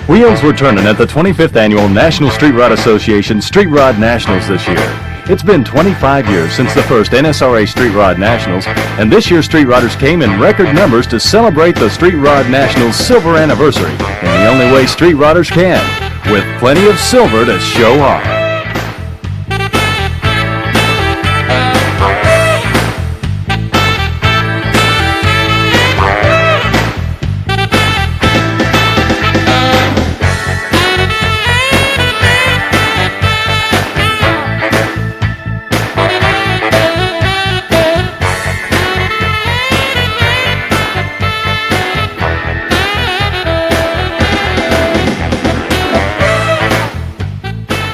Wheels were turning at the 25th Annual National Street Rod Association Street Rod Nationals this year. It's been 25 years since the first NSRA Street Rod Nationals, and this year's Street Rodders came in record numbers to celebrate the Street Rod Nationals silver anniversary in the only way Street Rodders can, with plenty of silver to show off.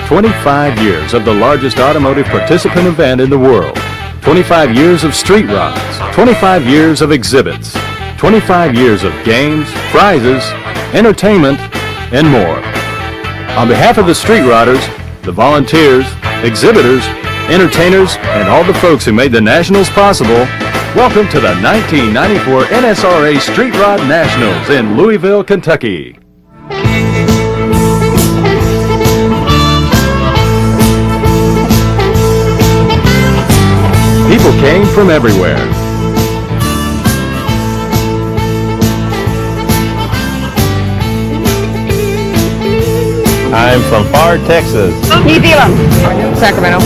"25 years of the largest automotive participant event in the world. 25 years of street rods. 25 years of exhibits. 25 years of games, prizes, entertainment, and more. On behalf of the Street Rodders, the volunteers, exhibitors, entertainers, and all the folks who made the Nationals possible, welcome to the 1994 NSRA Street Rod Nationals in Louisville, Kentucky. People came from everywhere. I'm from far Texas. New Zealand. Sacramento.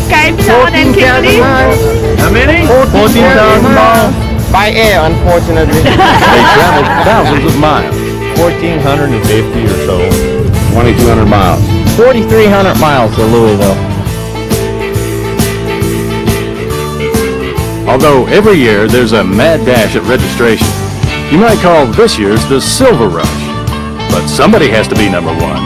Cape Town and Kimberly. How many? 14,000 miles. By air, unfortunately. They traveled thousands of miles. 1,450 or so. 2,200 miles. 4,300 miles to Louisville. Although every year there's a mad dash at registration. You might call this year's the Silver Rush. But somebody has to be number one.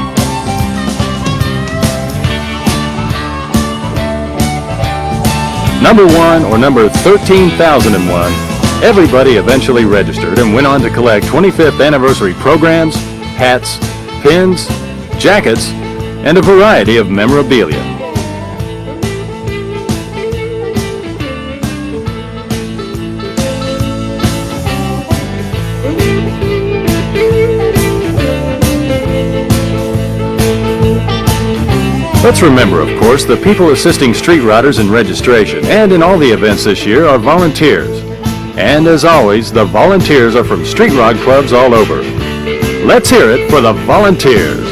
Number one or number 13,001, everybody eventually registered and went on to collect 25th anniversary programs, hats, pins, jackets, and a variety of memorabilia. Let's remember, of course, the people assisting Street Rodders in registration and in all the events this year are volunteers. And as always, the volunteers are from Street Rod clubs all over. Let's hear it for the volunteers.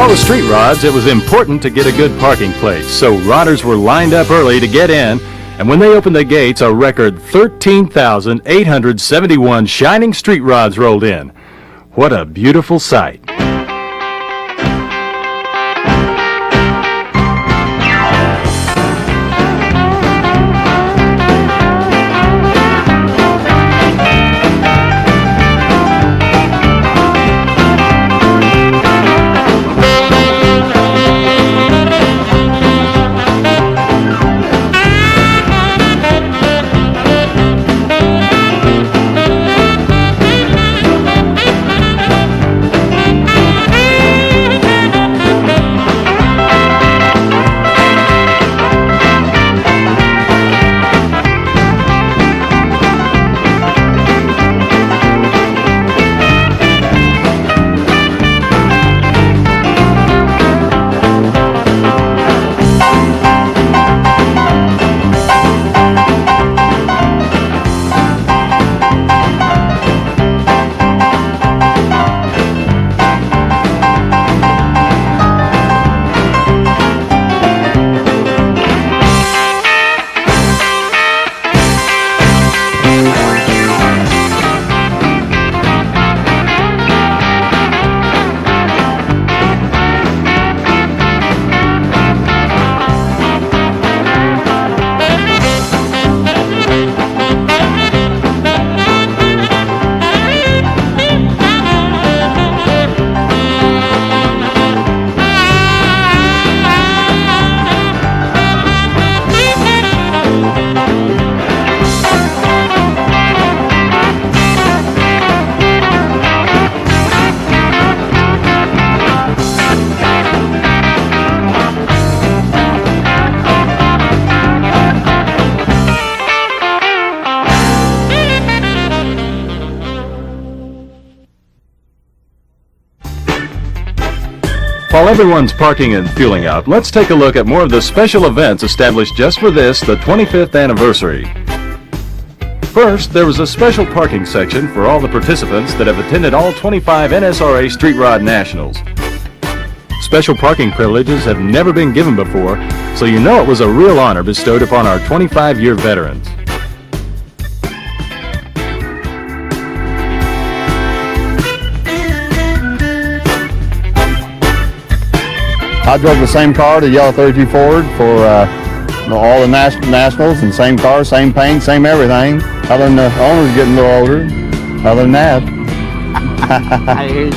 all the street rods, it was important to get a good parking place, so rodders were lined up early to get in, and when they opened the gates, a record 13,871 shining street rods rolled in. What a beautiful sight. While everyone's parking and fueling up, let's take a look at more of the special events established just for this, the 25th anniversary. First, there was a special parking section for all the participants that have attended all 25 NSRA Street Rod Nationals. Special parking privileges have never been given before, so you know it was a real honor bestowed upon our 25-year veterans. I drove the same car, the yellow 32 Ford, for all the nationals, and same car, same paint, same everything. Other than the owner's getting a little older. Other than that,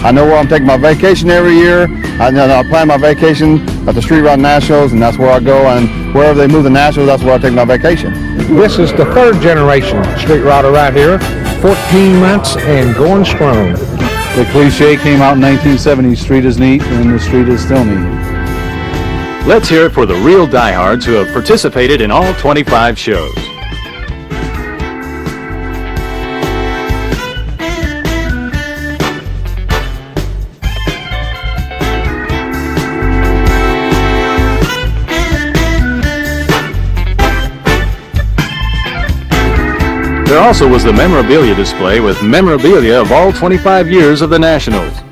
I know where I'm taking my vacation every year. I plan my vacation at the Street Rod Nationals, and that's where I go. And wherever they move the Nationals, that's where I take my vacation. This is the third generation street rodder right here. 14 months and going strong. The cliche came out in 1970, street is neat, and the street is still neat. Let's hear it for the real diehards who have participated in all 25 shows. There also was the memorabilia display with memorabilia of all 25 years of the Nationals.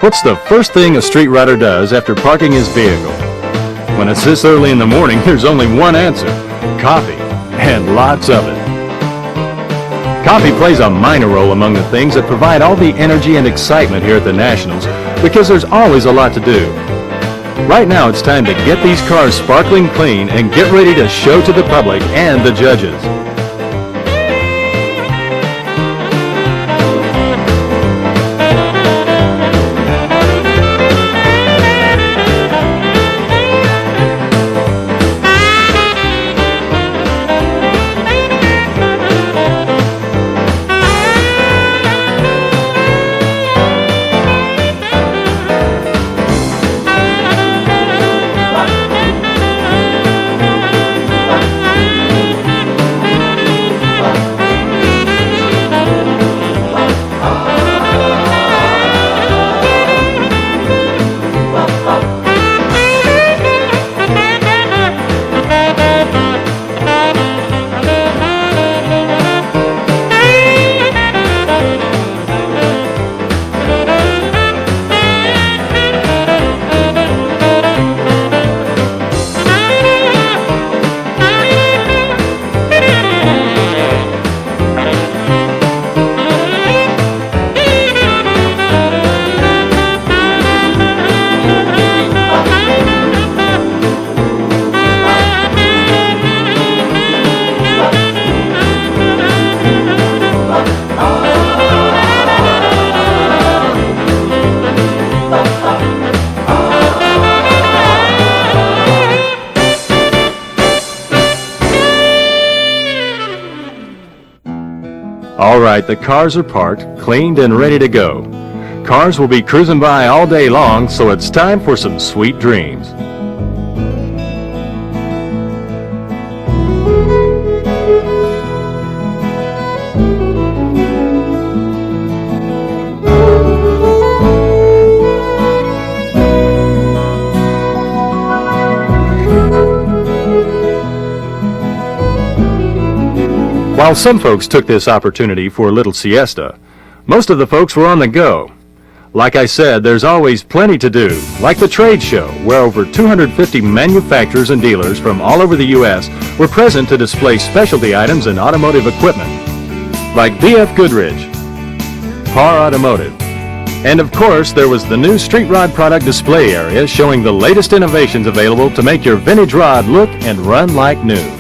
What's the first thing a street rider does after parking his vehicle? When it's this early in the morning, there's only one answer: coffee, and lots of it. Coffee plays a minor role among the things that provide all the energy and excitement here at the Nationals, because there's always a lot to do. Right now it's time to get these cars sparkling clean and get ready to show to the public and the judges. All right, the cars are parked, cleaned, and ready to go. Cars will be cruising by all day long, so it's time for some sweet dreams. While some folks took this opportunity for a little siesta, most of the folks were on the go. Like I said, there's always plenty to do, like the trade show, where over 250 manufacturers and dealers from all over the U.S. were present to display specialty items and automotive equipment, like B.F. Goodrich, Par Automotive, and of course there was the new street rod product display area showing the latest innovations available to make your vintage rod look and run like new.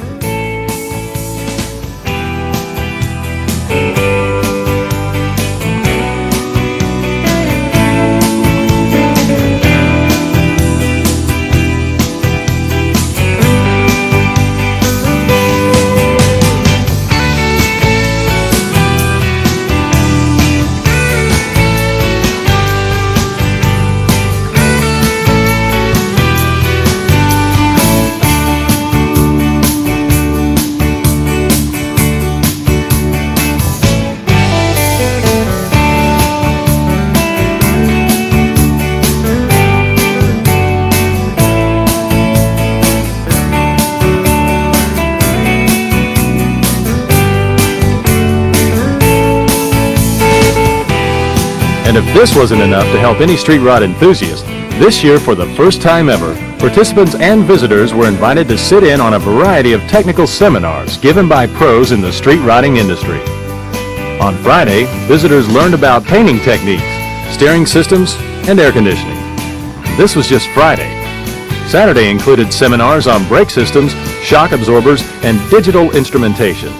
And if this wasn't enough to help any street rod enthusiast, this year for the first time ever, participants and visitors were invited to sit in on a variety of technical seminars given by pros in the street rodding industry. On Friday, visitors learned about painting techniques, steering systems, and air conditioning. This was just Friday. Saturday included seminars on brake systems, shock absorbers, and digital instrumentation.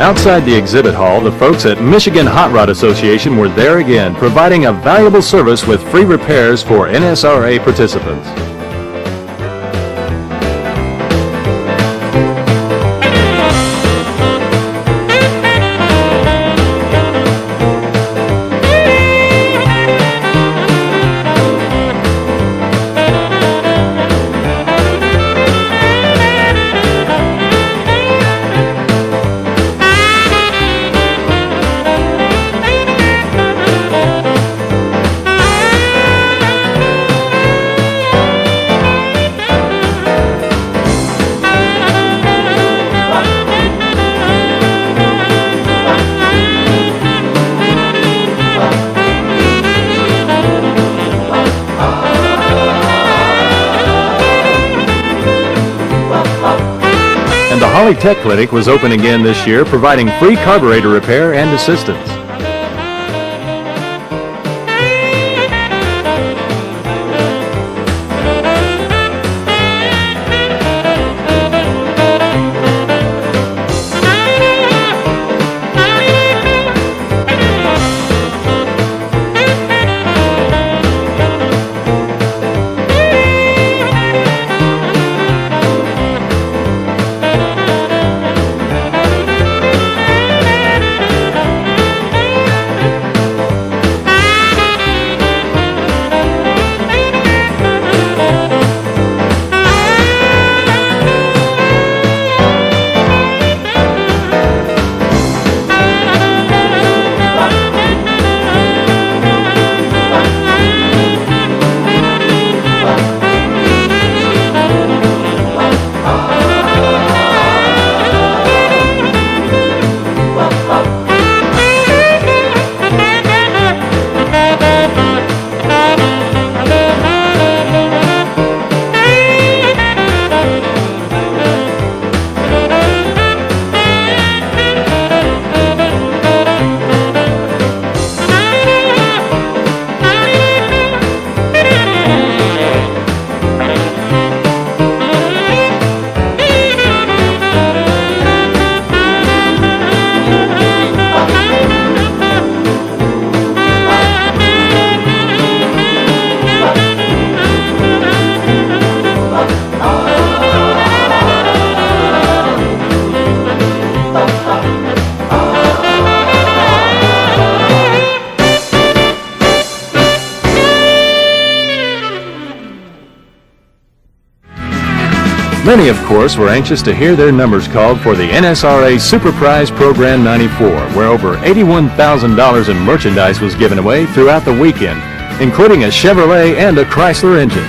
Outside the exhibit hall, the folks at Michigan Hot Rod Association were there again, providing a valuable service with free repairs for NSRA participants. And the Holly Tech Clinic was open again this year, providing free carburetor repair and assistance. Many, of course, were anxious to hear their numbers called for the NSRA Super Prize Program 94, where over $81,000 in merchandise was given away throughout the weekend, including a Chevrolet and a Chrysler engine.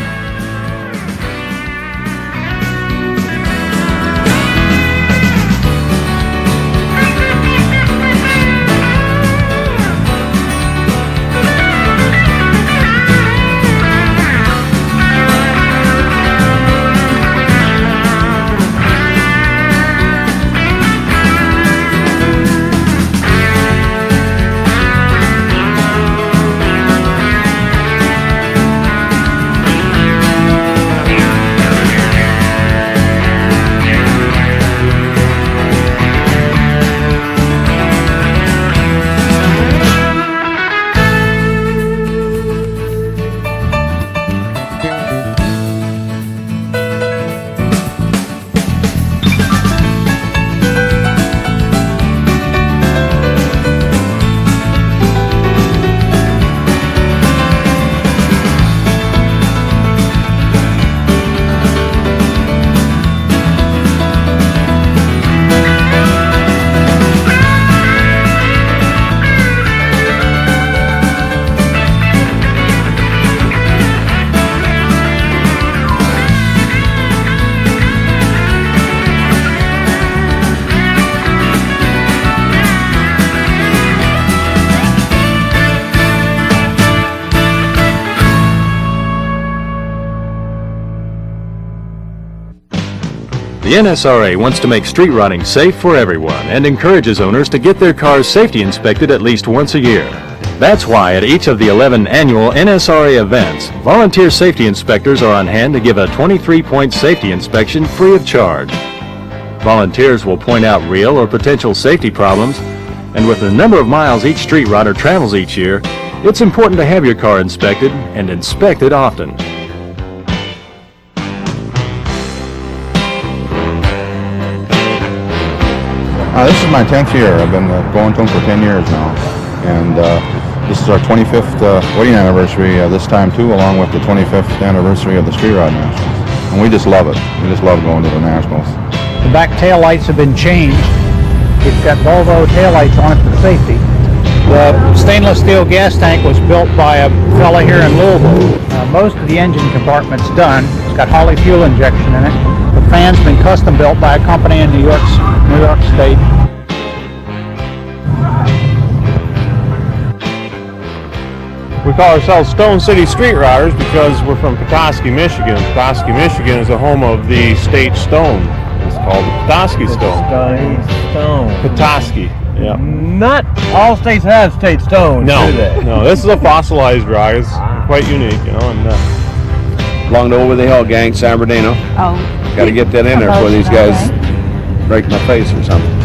The NSRA wants to make street rotting safe for everyone and encourages owners to get their cars safety inspected at least once a year. That's why at each of the 11 annual NSRA events, volunteer safety inspectors are on hand to give a 23-point safety inspection free of charge. Volunteers will point out real or potential safety problems, and with the number of miles each street rodder travels each year, it's important to have your car inspected and inspect it often. This is my 10th year. I've been going to them for 10 years now. And this is our 25th wedding anniversary this time too, along with the 25th anniversary of the Street Rod Nationals. And we just love it. We just love going to the Nationals. The back tail lights have been changed. It's got Volvo tail lights on it for safety. The stainless steel gas tank was built by a fella here in Louisville. Most of the engine compartment's done. It's got Holley fuel injection in it. The fan's been custom built by a company in New York State. We call ourselves Stone City Street Rodders because we're from Petoskey, Michigan. Petoskey, Michigan is the home of the state stone. It's called the Petoskey Stone. Petoskey, yeah. Not all states have state stones, do they? No, this is a fossilized rock. It's quite unique, you know. And Along the Over the Hill gang, San Bernardino. Oh. Got to get that in there before these guys break my face or something.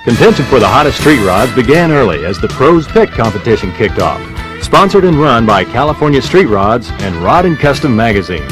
Contention for the hottest street rods began early as the Pros Pick competition kicked off. Sponsored and run by California Street Rods and Rod and Custom Magazine.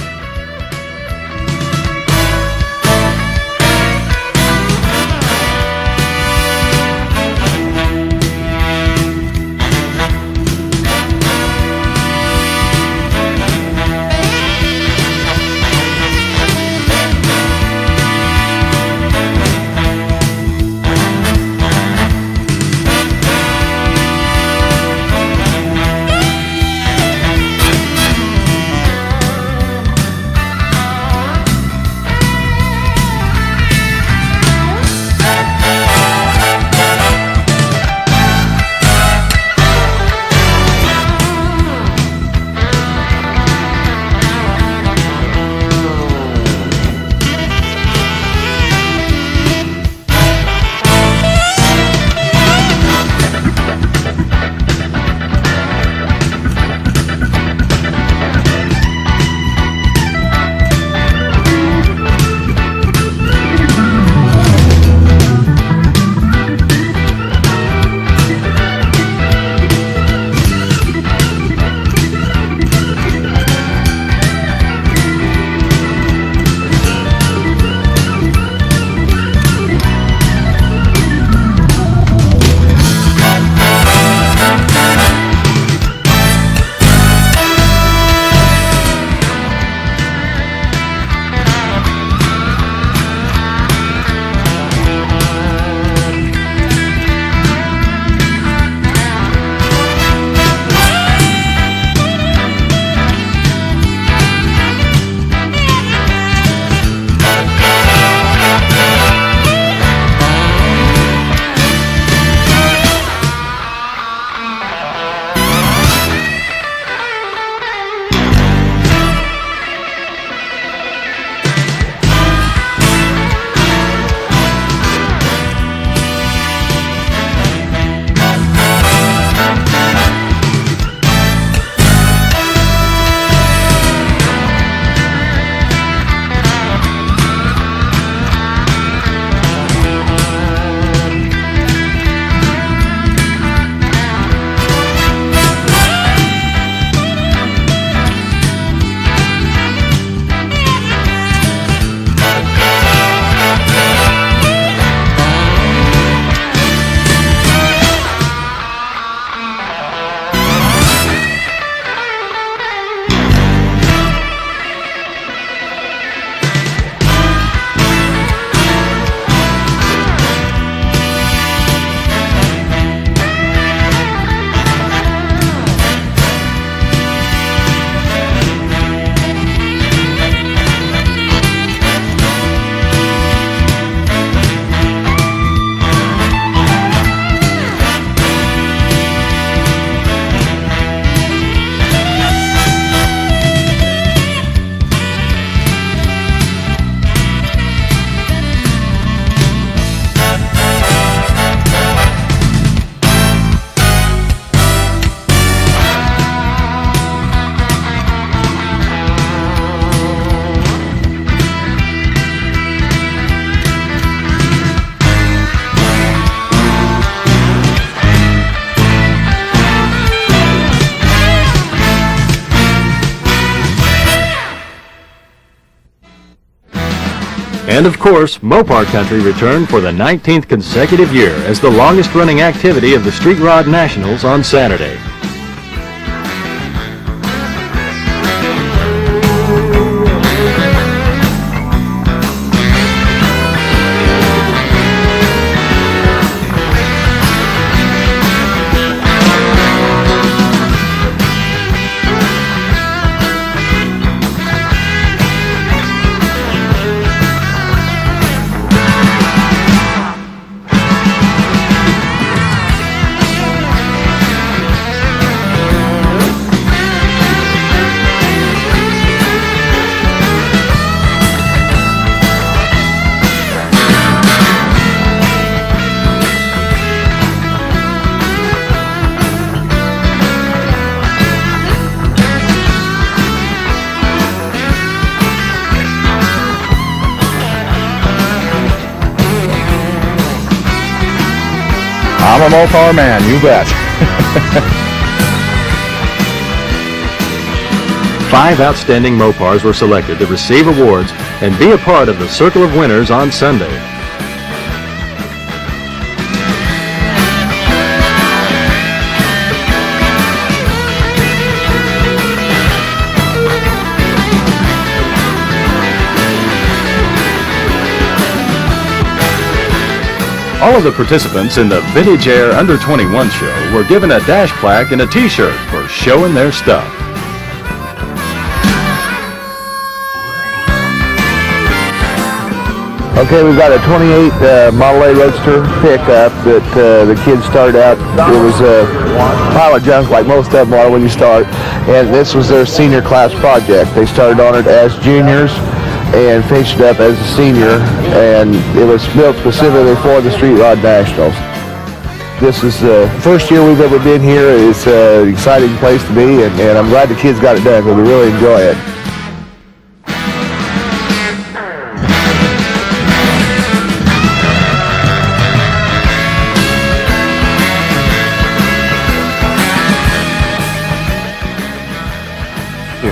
And of course, Mopar Country returned for the 19th consecutive year as the longest-running activity of the Street Rod Nationals on Saturday. I'm a Mopar man, you bet. 5 outstanding Mopars were selected to receive awards and be a part of the Circle of Winners on Sunday. All of the participants in the Vintage Air Under 21 show were given a dash plaque and a t-shirt for showing their stuff. Okay, we've got a 28 Model A Roadster pickup that the kids started out. It was a pile of junk like most of them are when you start, and this was their senior class project. They started on it as juniors and finished it up as a senior, and it was built specifically for the Street Rod Nationals. This is the first year we've ever been here. It's an exciting place to be, and I'm glad the kids got it done because we really enjoy it.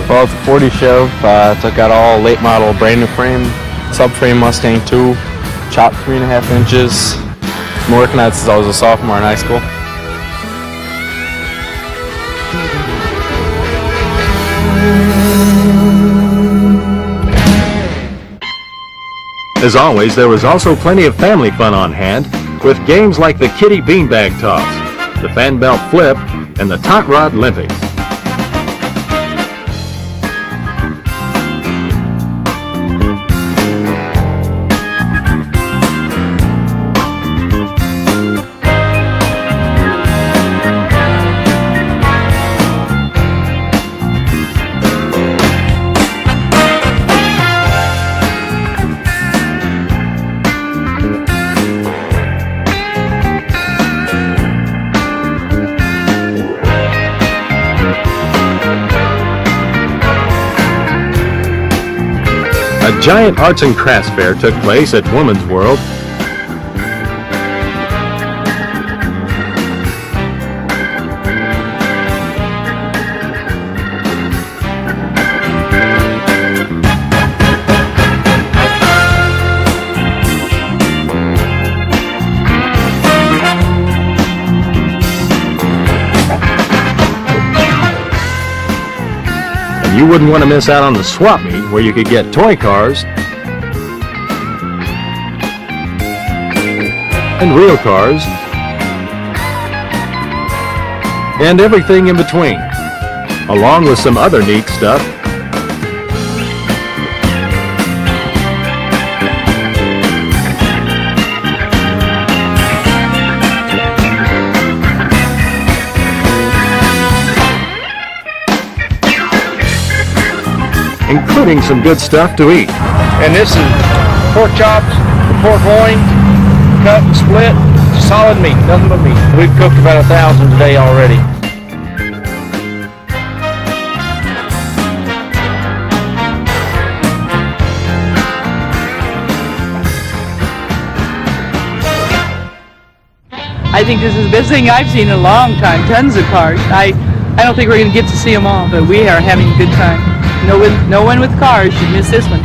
Well, it's a 40 show. Took out all late model brand new frame, subframe Mustang 2, chopped 3.5 inches. Been working on it since I was a sophomore in high school. As always, there was also plenty of family fun on hand with games like the Kitty Beanbag Toss, the Fan Belt Flip, and the Tot Rod Olympics. A giant arts and crafts fair took place at Woman's World. You wouldn't want to miss out on the swap meet where you could get toy cars and real cars and everything in between, along with some other neat stuff. Including some good stuff to eat. And this is pork chops, pork loin, cut and split, solid meat, nothing but meat. We've cooked about 1,000 today already. I think this is the best thing I've seen in a long time. Tons of cars. I don't think we're going to get to see them all, but we are having a good time. No one with cars should miss this one.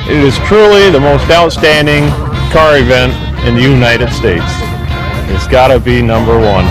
It is truly the most outstanding car event in the United States. It's got to be number one.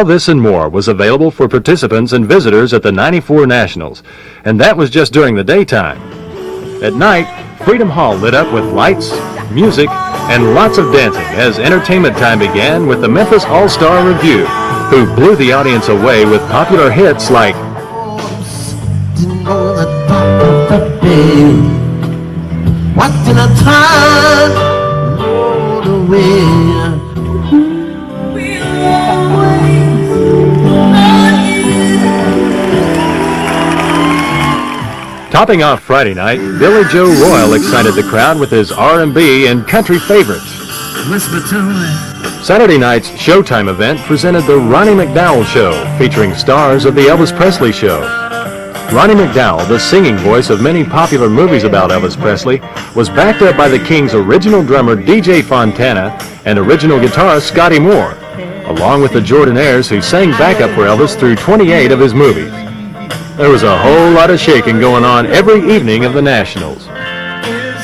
All this and more was available for participants and visitors at the 94 Nationals, and that was just during the daytime. At night, Freedom Hall lit up with lights, music, and lots of dancing as entertainment time began with the Memphis All-Star Review, who blew the audience away with popular hits like Watching a time roll away. Topping off Friday night, Billy Joe Royal excited the crowd with his R&B and country favorites. Saturday night's Showtime event presented the Ronnie McDowell Show, featuring stars of the Elvis Presley Show. Ronnie McDowell, the singing voice of many popular movies about Elvis Presley, was backed up by the King's original drummer DJ Fontana and original guitarist Scotty Moore, along with the Jordanaires who sang backup for Elvis through 28 of his movies. There was a whole lot of shaking going on every evening of the Nationals. Is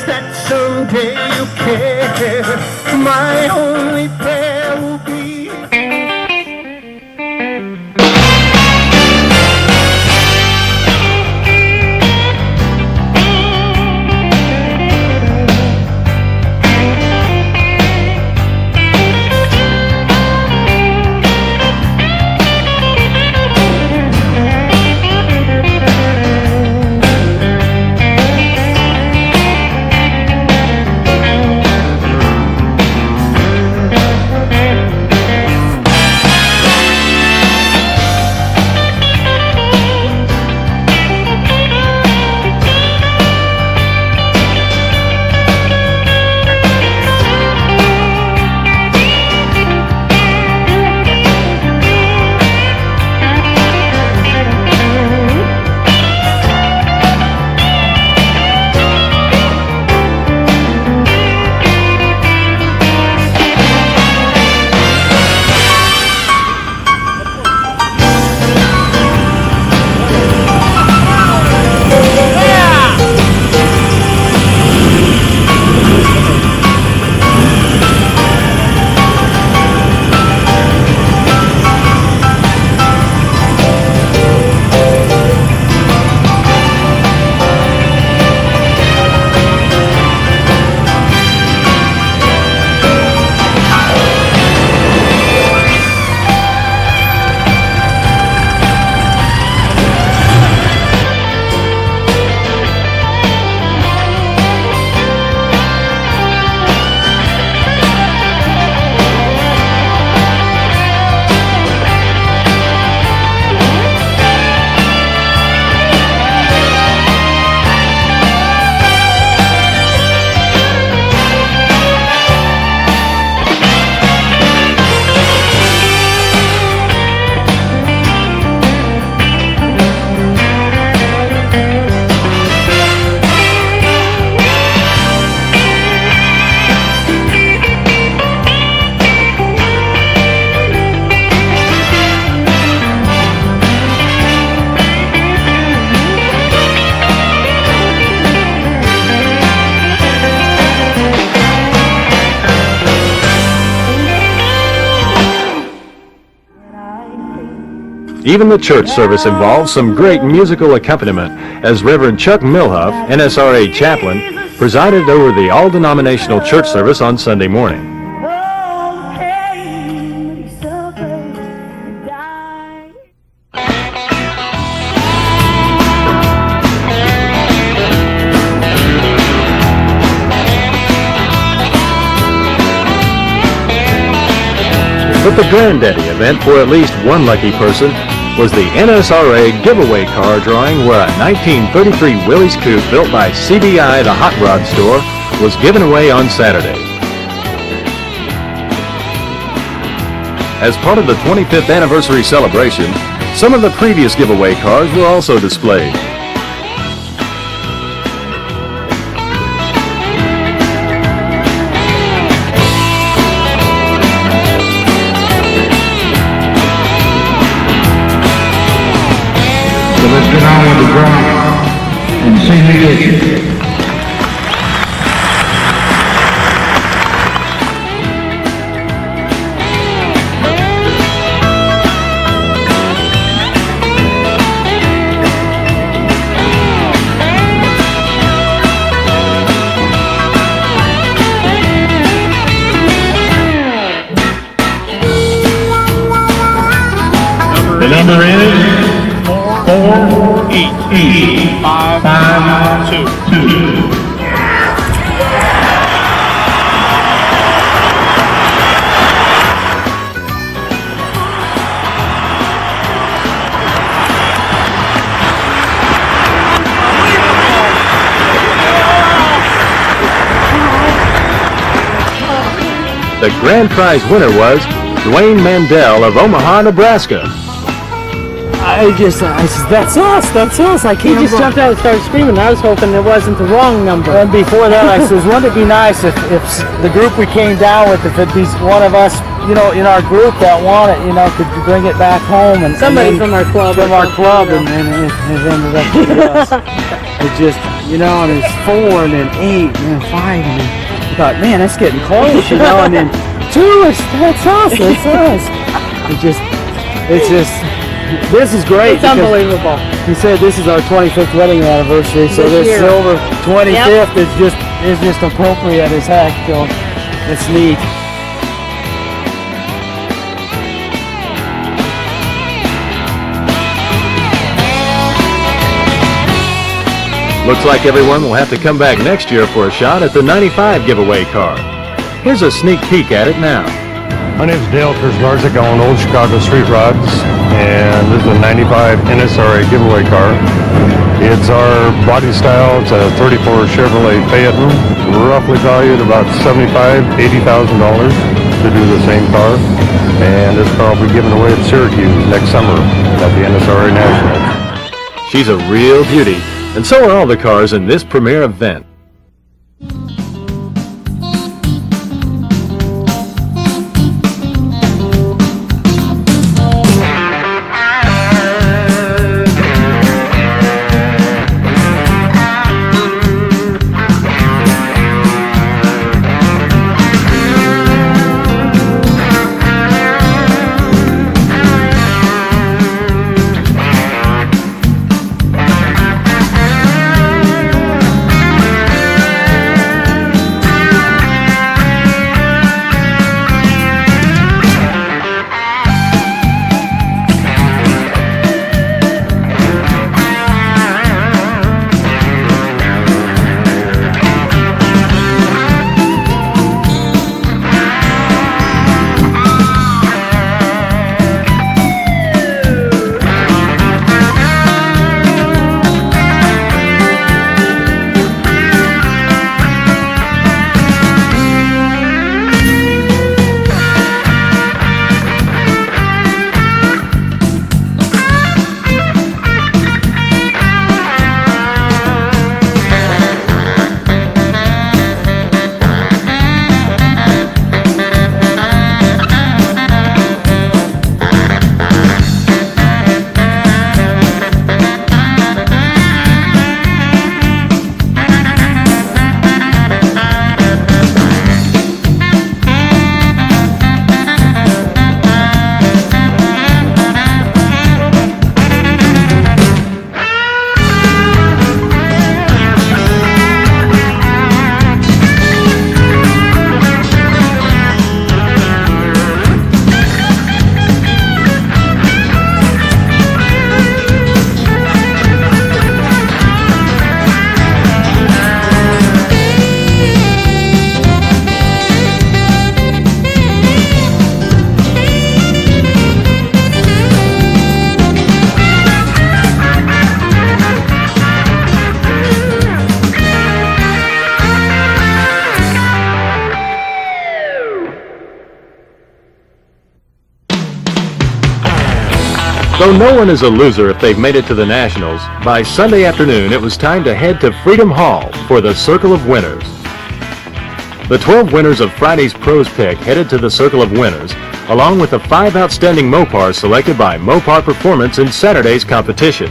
that someday you'll care? My only prayer will be. Even the church service involved some great musical accompaniment as Reverend Chuck Milhoff, NSRA chaplain, presided over the all-denominational church service on Sunday morning. But the granddaddy event for at least one lucky person was the NSRA giveaway car drawing, where a 1933 Willys Coupe built by CBI, the hot rod store, was given away on Saturday. As part of the 25th anniversary celebration, some of the previous giveaway cars were also displayed. Let's get on with the drawing and see who gets it. The number is 4-8-5-2. The grand prize winner was Dwayne Mandel of Omaha, Nebraska. I said, that's us. I can't. He just jumped out and started screaming. I was hoping it wasn't the wrong number. And before that, I says, wouldn't it be nice if the group we came down with, if it'd be one of us, in our group that won it, could bring it back home and Somebody from our club. and it ended up with us. It just, and it's 4 and then 8 and then 5 and then I thought, man, that's getting close, and then 2, that's us. It's just. This is great. It's unbelievable. He said this is our 25th wedding anniversary, so this silver 25th is just appropriate as heck. So it's neat. Looks like everyone will have to come back next year for a shot at the 95 giveaway car. Here's a sneak peek at it now. My name's Dale Kerslarczyk. I own Old Chicago Street Rods, and this is a 95 NSRA giveaway car. It's our body style. It's a 34 Chevrolet Fayetteville, roughly valued about $75,000 to $80,000 to do the same car. And this car will be given away at Syracuse next summer at the NSRA Nationals. She's a real beauty, and so are all the cars in this premier event. Though no one is a loser if they've made it to the Nationals, by Sunday afternoon it was time to head to Freedom Hall for the Circle of Winners. The 12 winners of Friday's Pros Pick headed to the Circle of Winners, along with the 5 outstanding Mopars selected by Mopar Performance in Saturday's competition.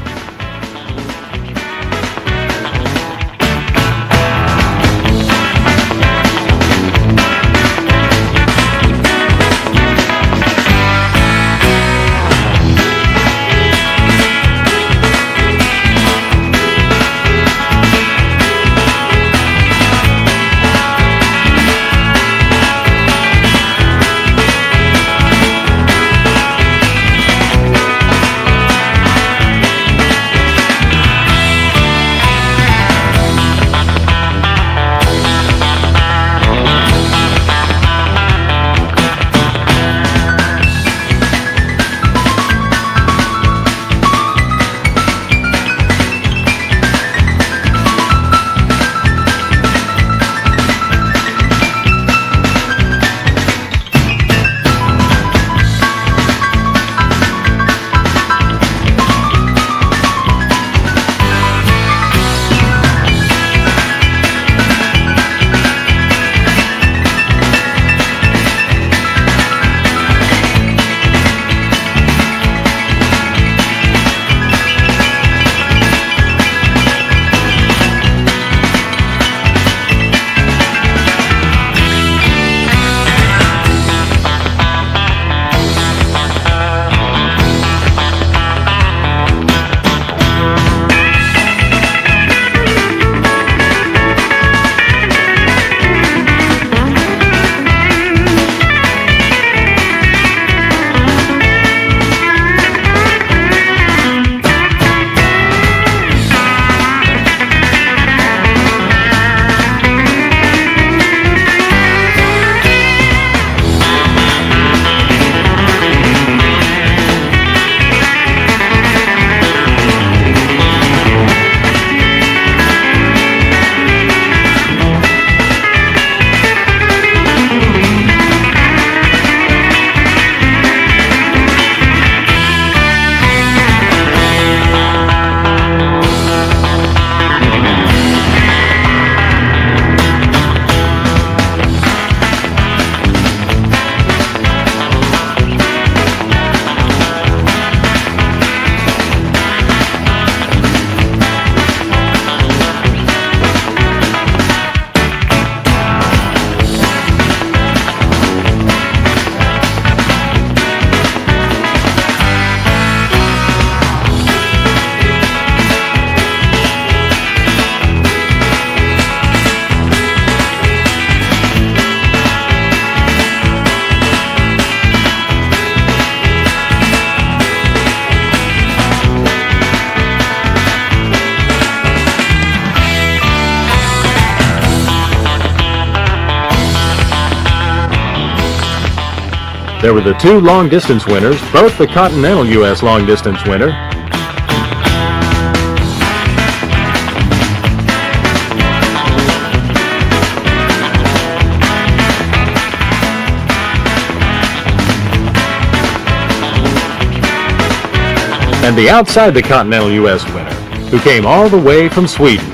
There were the 2 long-distance winners, both the Continental U.S. long-distance winner, and the outside the Continental U.S. winner, who came all the way from Sweden.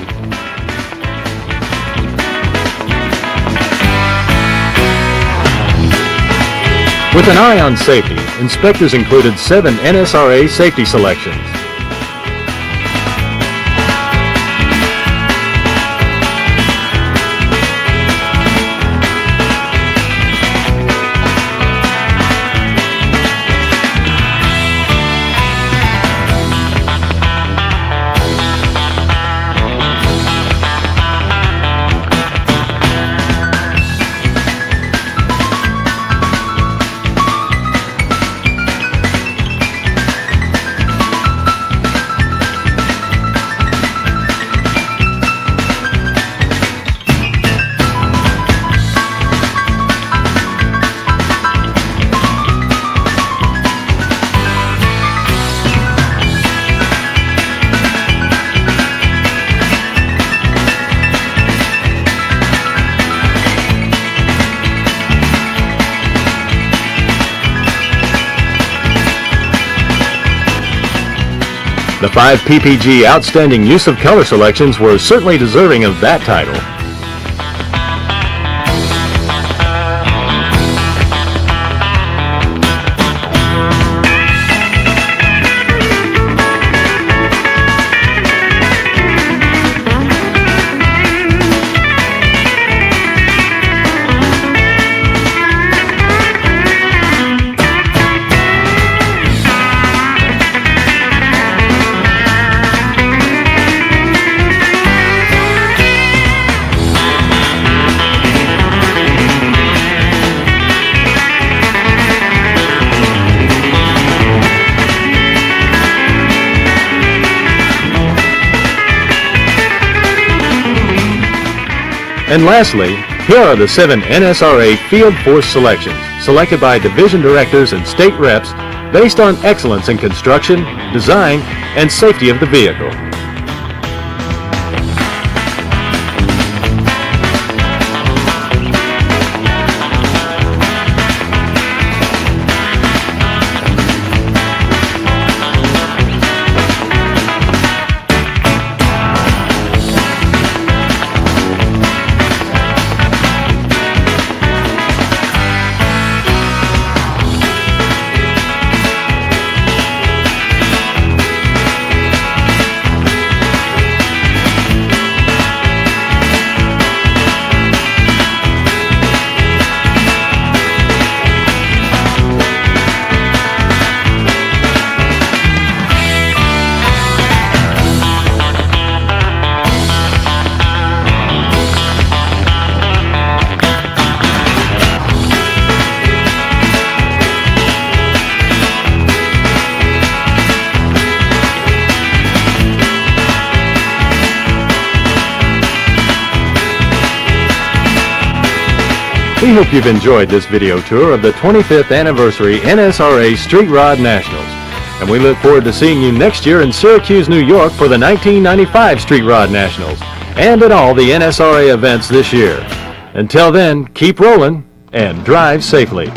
With an eye on safety, inspectors included 7 NSRA safety selections. The 5 PPG Outstanding Use of Color selections were certainly deserving of that title. And lastly, here are the 7 NSRA Field Force selections, selected by division directors and state reps based on excellence in construction, design, and safety of the vehicle. We hope you've enjoyed this video tour of the 25th Anniversary NSRA Street Rod Nationals, and we look forward to seeing you next year in Syracuse, New York for the 1995 Street Rod Nationals, and at all the NSRA events this year. Until then, keep rolling and drive safely.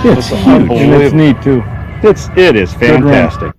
It's huge and it's neat too. It is fantastic.